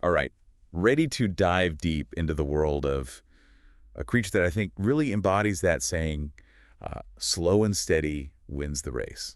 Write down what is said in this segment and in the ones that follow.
All right. Ready to dive deep into the world of a creature that I think really embodies that saying, slow and steady wins the race.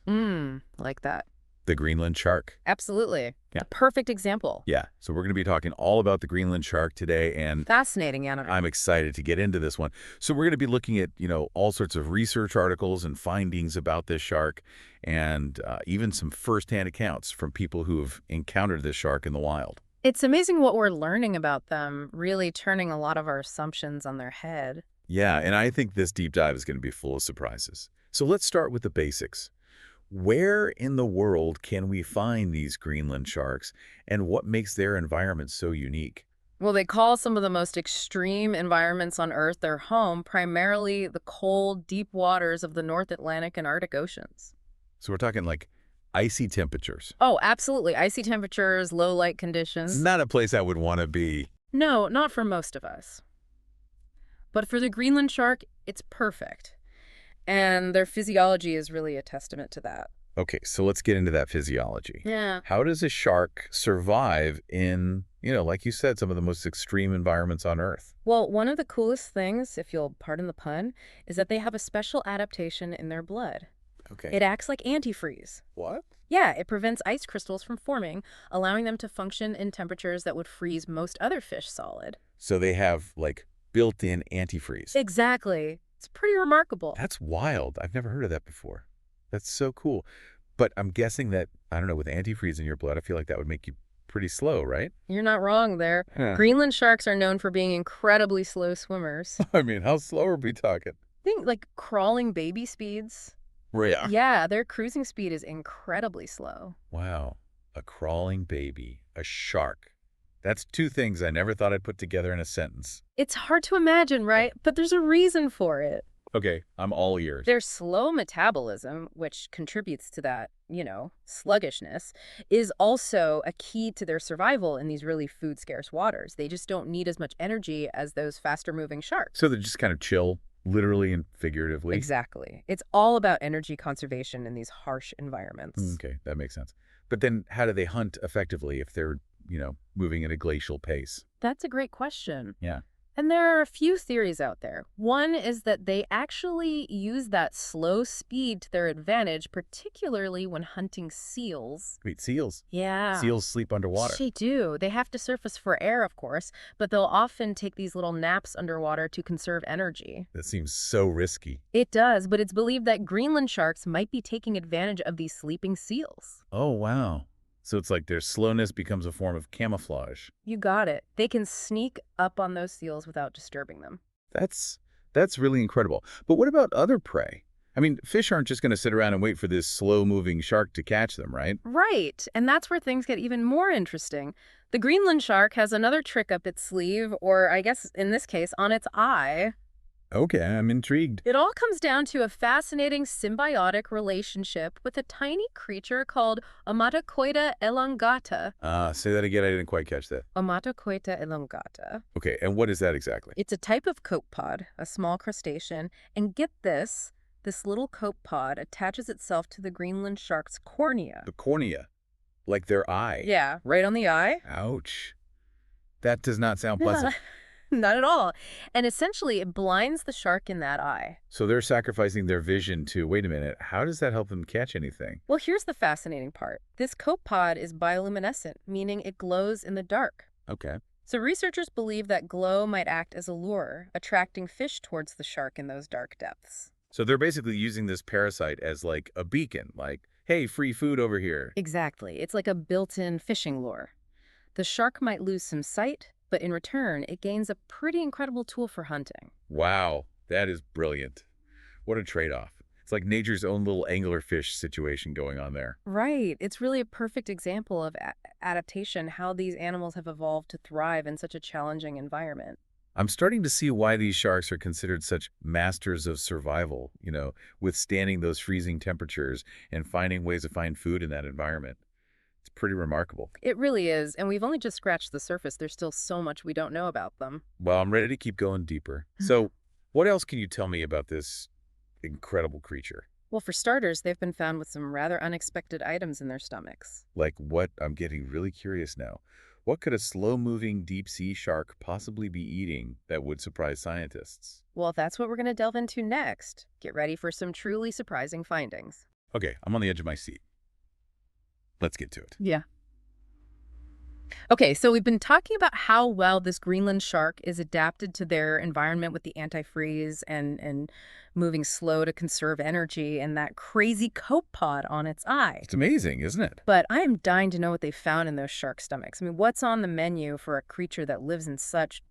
Like that. The Greenland shark. Absolutely. Yeah. A perfect example. Yeah. So we're going to be talking all about the Greenland shark today, and Fascinating animal. I'm excited to get into this one. So we're going to be looking at, all sorts of research articles and findings about this shark, and even some firsthand accounts from people who have encountered this shark in the wild. It's amazing what we're learning about them, really turning a lot of our assumptions on their head. Yeah, and I think this deep dive is going to be full of surprises. So let's start with the basics. Where in the world can we find these Greenland sharks, and what makes their environment so unique? Well, they call some of the most extreme environments on Earth their home, primarily the cold, deep waters of the North Atlantic and Arctic Oceans. So we're talking like icy temperatures. Oh, absolutely. Icy temperatures, low light conditions. Not a place I would want to be. No, not for most of us. But for the Greenland shark, it's perfect. And their physiology is really a testament to that. Okay, so let's get into that physiology. Yeah. How does a shark survive in, like you said, some of the most extreme environments on Earth? Well, one of the coolest things, if you'll pardon the pun, is that they have a special adaptation in their blood. Okay. It acts like antifreeze. What? Yeah, it prevents ice crystals from forming, allowing them to function in temperatures that would freeze most other fish solid. So they have, like, built-in antifreeze. Exactly. It's pretty remarkable. That's wild. I've never heard of that before. That's so cool. But I'm guessing that, I don't know, with antifreeze in your blood, I feel like that would make you pretty slow, right? You're not wrong there. Huh. Greenland sharks are known for being incredibly slow swimmers. I mean, how slow are we talking? Think like crawling baby speeds. Yeah. Yeah, their cruising speed is incredibly slow. Wow. A crawling baby. A shark. That's two things I never thought I'd put together in a sentence. It's hard to imagine, right? But there's a reason for it. Okay, I'm all ears. Their slow metabolism, which contributes to that, sluggishness, is also a key to their survival in these really food-scarce waters. They just don't need as much energy as those faster-moving sharks. So they're just kind of chill, literally and figuratively? Exactly. It's all about energy conservation in these harsh environments. Okay, that makes sense. But then how do they hunt effectively if they're, moving at a glacial pace? That's a great question. Yeah. And there are a few theories out there. One is that they actually use that slow speed to their advantage, particularly when hunting seals. Wait, seals? Yeah. Seals sleep underwater. They do. They have to surface for air, of course, but they'll often take these little naps underwater to conserve energy. That seems so risky. It does, but it's believed that Greenland sharks might be taking advantage of these sleeping seals. Oh, wow. So it's like their slowness becomes a form of camouflage. You got it. They can sneak up on those seals without disturbing them. That's really incredible. But what about other prey? I mean, fish aren't just going to sit around and wait for this slow-moving shark to catch them, right? Right, and that's where things get even more interesting. The Greenland shark has another trick up its sleeve, or I guess in this case, on its eye. Okay, I'm intrigued. It all comes down to a fascinating symbiotic relationship with a tiny creature called Omatocoita elongata. Say that again. I didn't quite catch that. Omatocoita elongata. Okay, and what is that exactly? It's a type of copepod, a small crustacean, and get this little copepod attaches itself to the Greenland shark's cornea. The cornea. Like their eye. Yeah, right on the eye. Ouch. That does not sound pleasant. Not at all. And essentially, it blinds the shark in that eye. So they're sacrificing their vision to, wait a minute, how does that help them catch anything? Well, here's the fascinating part. This copepod is bioluminescent, meaning it glows in the dark. Okay. So researchers believe that glow might act as a lure, attracting fish towards the shark in those dark depths. So they're basically using this parasite as like a beacon, like, hey, free food over here. Exactly. It's like a built-in fishing lure. The shark might lose some sight, but in return, it gains a pretty incredible tool for hunting. Wow, that is brilliant. What a trade-off. It's like nature's own little anglerfish situation going on there. Right. It's really a perfect example of adaptation, how these animals have evolved to thrive in such a challenging environment. I'm starting to see why these sharks are considered such masters of survival, withstanding those freezing temperatures and finding ways to find food in that environment. It's pretty remarkable. It really is, and we've only just scratched the surface. There's still so much we don't know about them. Well, I'm ready to keep going deeper. So what else can you tell me about this incredible creature? Well, for starters, they've been found with some rather unexpected items in their stomachs. Like what? I'm getting really curious now. What could a slow-moving deep-sea shark possibly be eating that would surprise scientists? Well, that's what we're going to delve into next. Get ready for some truly surprising findings. Okay, I'm on the edge of my seat. Let's get to it. Yeah. Okay, so we've been talking about how well this Greenland shark is adapted to their environment with the antifreeze and moving slow to conserve energy and that crazy copepod on its eye. It's amazing, isn't it? But I am dying to know what they found in those shark stomachs. I mean, what's on the menu for a creature that lives in such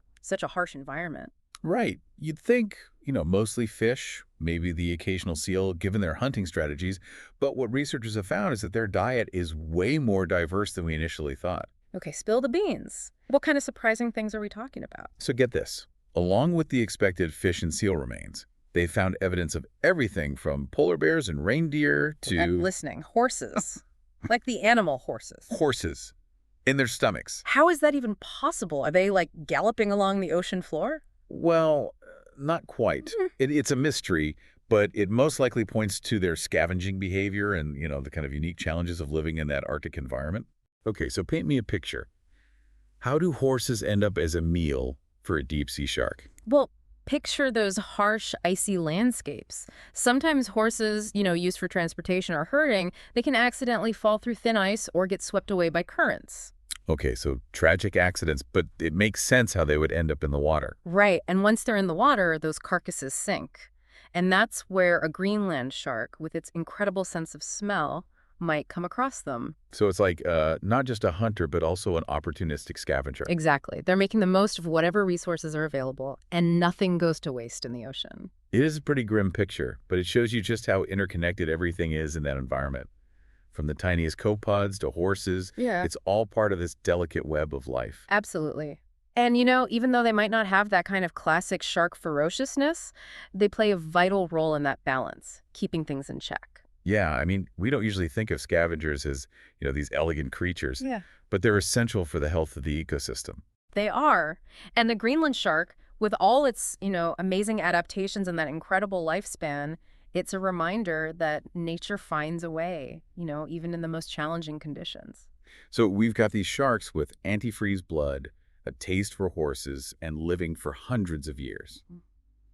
a harsh environment? Right. You'd think, mostly fish, maybe the occasional seal, given their hunting strategies. But what researchers have found is that their diet is way more diverse than we initially thought. Okay, spill the beans. What kind of surprising things are we talking about? So get this. Along with the expected fish and seal remains, they found evidence of everything from polar bears and reindeer I'm to listening. Horses. Like the animal horses. horses in their stomachs. How is that even possible? Are they like galloping along the ocean floor? Well, not quite. It's a mystery, but it most likely points to their scavenging behavior and, the kind of unique challenges of living in that Arctic environment. Okay, so paint me a picture. How do horses end up as a meal for a deep-sea shark? Well, picture those harsh, icy landscapes. Sometimes horses, used for transportation or herding, they can accidentally fall through thin ice or get swept away by currents. Okay, so tragic accidents, but it makes sense how they would end up in the water. Right, and once they're in the water, those carcasses sink. And that's where a Greenland shark, with its incredible sense of smell, might come across them. So it's like not just a hunter, but also an opportunistic scavenger. Exactly. They're making the most of whatever resources are available, and nothing goes to waste in the ocean. It is a pretty grim picture, but it shows you just how interconnected everything is in that environment. From the tiniest copepods to horses, Yeah. it's all part of this delicate web of life. Absolutely. And, even though they might not have that kind of classic shark ferociousness, they play a vital role in that balance, keeping things in check. Yeah, I mean, we don't usually think of scavengers as, these elegant creatures, Yeah. but they're essential for the health of the ecosystem. They are. And the Greenland shark, with all its, amazing adaptations and that incredible lifespan, it's a reminder that nature finds a way, even in the most challenging conditions. So we've got these sharks with antifreeze blood, a taste for horses, and living for hundreds of years.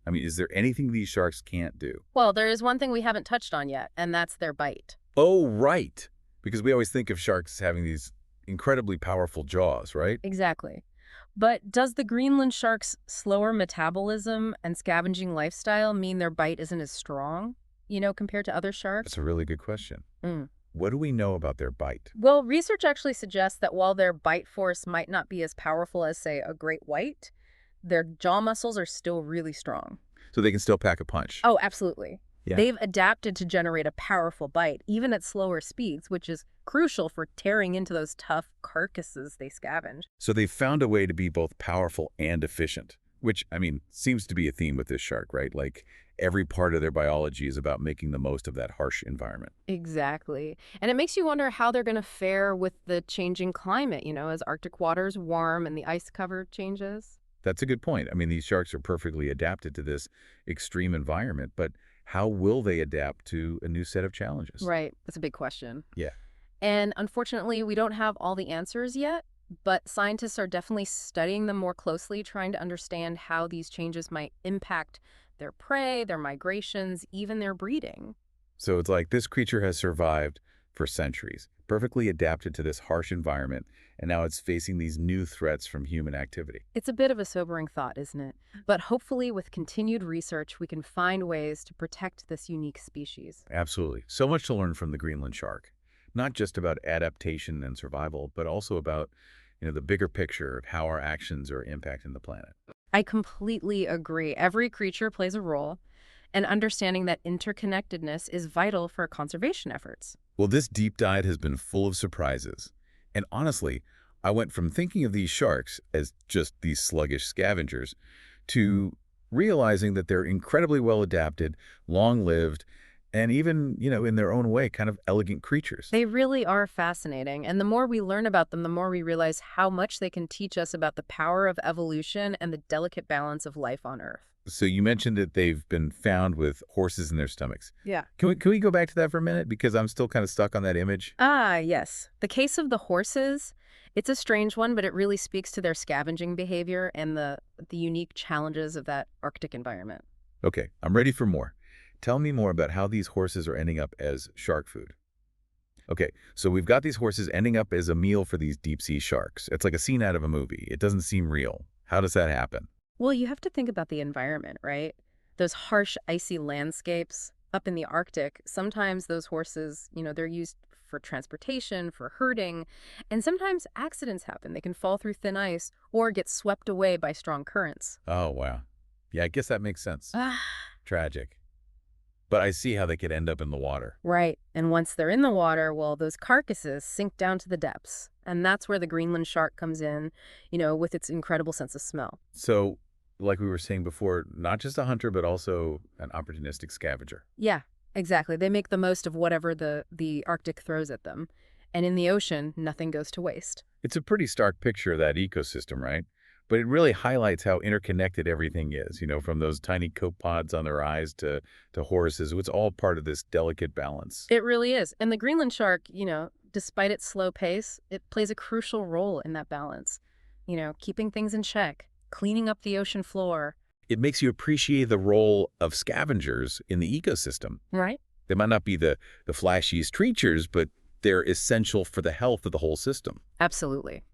I mean, is there anything these sharks can't do? Well, there is one thing we haven't touched on yet, and that's their bite. Oh, right. Because we always think of sharks having these incredibly powerful jaws, right? Exactly. But does the Greenland shark's slower metabolism and scavenging lifestyle mean their bite isn't as strong, compared to other sharks? That's a really good question. Mm. What do we know about their bite? Well, research actually suggests that while their bite force might not be as powerful as, say, a great white, their jaw muscles are still really strong. So they can still pack a punch. Oh, absolutely. Yeah. They've adapted to generate a powerful bite, even at slower speeds, which is crucial for tearing into those tough carcasses they scavenge. So they've found a way to be both powerful and efficient, which, I mean, seems to be a theme with this shark, right? Like every part of their biology is about making the most of that harsh environment. Exactly. And it makes you wonder how they're going to fare with the changing climate, as Arctic waters warm and the ice cover changes. That's a good point. I mean, these sharks are perfectly adapted to this extreme environment, but how will they adapt to a new set of challenges? Right. That's a big question. Yeah. And unfortunately, we don't have all the answers yet, but scientists are definitely studying them more closely, trying to understand how these changes might impact their prey, their migrations, even their breeding. So it's like this creature has survived for centuries, perfectly adapted to this harsh environment, and now it's facing these new threats from human activity. It's a bit of a sobering thought, isn't it? But hopefully with continued research, we can find ways to protect this unique species. Absolutely. So much to learn from the Greenland shark. Not just about adaptation and survival, but also about, the bigger picture of how our actions are impacting the planet. I completely agree. Every creature plays a role, and understanding that interconnectedness is vital for conservation efforts. Well, this deep dive has been full of surprises. And honestly, I went from thinking of these sharks as just these sluggish scavengers to realizing that they're incredibly well adapted, long-lived, And even, in their own way, kind of elegant creatures. They really are fascinating, and the more we learn about them, the more we realize how much they can teach us about the power of evolution and the delicate balance of life on Earth. So you mentioned that they've been found with horses in their stomachs. Yeah. Can we go back to that for a minute? Because I'm still kind of stuck on that image. Ah, yes. The case of the horses, it's a strange one, but it really speaks to their scavenging behavior and the unique challenges of that Arctic environment. Okay, I'm ready for more. Tell me more about how these horses are ending up as shark food. Okay, so we've got these horses ending up as a meal for these deep-sea sharks. It's like a scene out of a movie. It doesn't seem real. How does that happen? Well, you have to think about the environment, right? Those harsh, icy landscapes up in the Arctic, sometimes those horses, they're used for transportation, for herding, and sometimes accidents happen. They can fall through thin ice or get swept away by strong currents. Oh, wow. Yeah, I guess that makes sense. Ah, Tragic. But I see how they could end up in the water. right. And once they're in the water, well, those carcasses sink down to the depths. And that's where the Greenland shark comes in, with its incredible sense of smell. So, like we were saying before, not just a hunter, but also an opportunistic scavenger. Yeah, exactly. They make the most of whatever the Arctic throws at them. And in the ocean, nothing goes to waste. It's a pretty stark picture of that ecosystem, right? But it really highlights how interconnected everything is, from those tiny copepods on their eyes to horses. It's all part of this delicate balance. It really is. And the Greenland shark, despite its slow pace, it plays a crucial role in that balance. Keeping things in check, cleaning up the ocean floor. It makes you appreciate the role of scavengers in the ecosystem. Right. They might not be the flashiest creatures, but they're essential for the health of the whole system. Absolutely.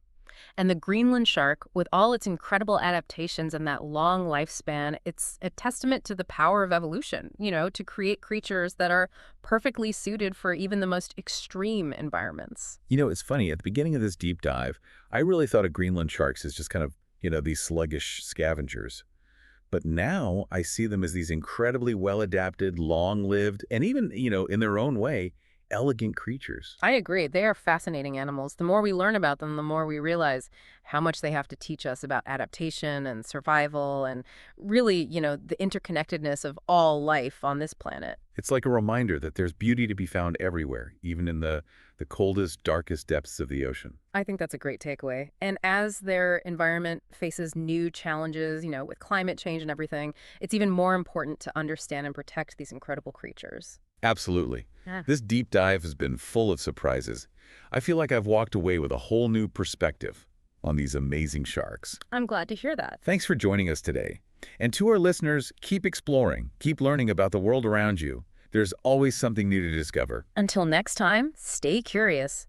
And the Greenland shark, with all its incredible adaptations and that long lifespan, it's a testament to the power of evolution, to create creatures that are perfectly suited for even the most extreme environments. It's funny. At the beginning of this deep dive, I really thought of Greenland sharks as just kind of, these sluggish scavengers. But now I see them as these incredibly well-adapted, long-lived, and even, in their own way, elegant creatures. I agree. They are fascinating animals. The more we learn about them, the more we realize how much they have to teach us about adaptation and survival and really, the interconnectedness of all life on this planet. It's like a reminder that there's beauty to be found everywhere, even in the coldest, darkest depths of the ocean. I think that's a great takeaway. And as their environment faces new challenges, with climate change and everything, it's even more important to understand and protect these incredible creatures. Absolutely. Yeah. This deep dive has been full of surprises. I feel like I've walked away with a whole new perspective on these amazing sharks. I'm glad to hear that. Thanks for joining us today. And to our listeners, keep exploring, keep learning about the world around you. There's always something new to discover. Until next time, stay curious.